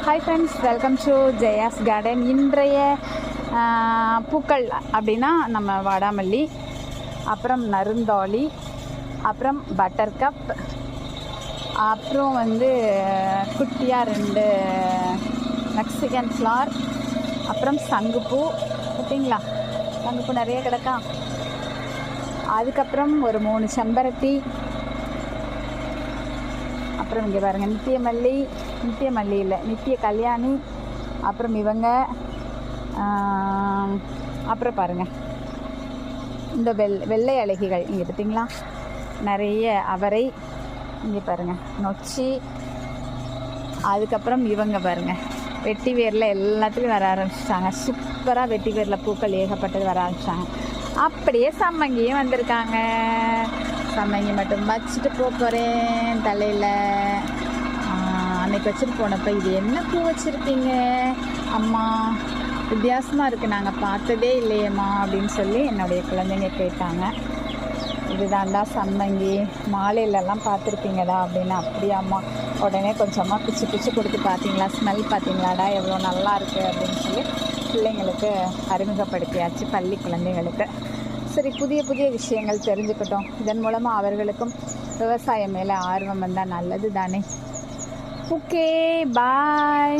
Hi friends, welcome to Jaya's garden. இன்றைய பூக்கள் அப்படின்னா நம்ம வாடாமல்லி, அப்புறம் நருந்தாளி, அப்புறம் பட்டர்கப், அப்புறம் குட்டியாக 2 மெக்சிகன் ஃப்ளார், அப்புறம் சங்குப்பூ. பார்த்தீங்களா, சங்குப்பூ நிறைய கிடக்கா. அதுக்கப்புறம் ஒரு 3 செம்பருத்தி, அப்புறம் இங்கே பாருங்கள் நித்திய மல்லி இல்லை, நித்திய கல்யாணி, அப்புறம் இவங்க, அப்புறம் பாருங்கள் இந்த வெள்ளை அழகிகள். இங்கே பார்த்தீங்களா நிறைய அவரை, இங்கே பாருங்கள் நொச்சி. அதுக்கப்புறம் இவங்க பாருங்கள் வெட்டி வேரில் எல்லாத்துலேயும் வர ஆரம்பிச்சிட்டாங்க. சூப்பராக வெட்டி வேரில் பூக்கள் ஏகப்பட்டது வர ஆரம்பிச்சிட்டாங்க. அப்படியே சம்மங்கியும் வந்திருக்காங்க. சம்மங்கி மட்டும் வச்சுட்டு போகிறேன் தலையில். அன்னைக்கு வச்சுட்டு போனப்போ இது என்ன பூ வச்சுருக்கீங்க அம்மா, வித்தியாசமாக இருக்குது, நாங்கள் பார்த்ததே இல்லையேம்மா அப்படின்னு சொல்லி என்னுடைய குழந்தைங்க கேட்டாங்க. இதுதாண்டா சம்மங்கி, மாலையிலலாம் பார்த்துருப்பீங்கடா அப்படின்னு. அப்படியாம்மா, உடனே கொஞ்சமாக பிச்சு கொடுத்து பார்த்தீங்களா, ஸ்மெல் பார்த்தீங்களாடா எவ்வளோ நல்லா இருக்குது அப்படின்னு சொல்லி பிள்ளைங்களுக்கு அறிமுகப்படுத்தியாச்சு, பள்ளி குழந்தைங்களுக்கு. சரி, புதிய விஷயங்கள் தெரிஞ்சுக்கிட்டோம். இதன் மூலமாக அவர்களுக்கும் விவசாயம் மேலே ஆர்வம் வந்தால் நல்லது தானே. ஓகே, பாய்.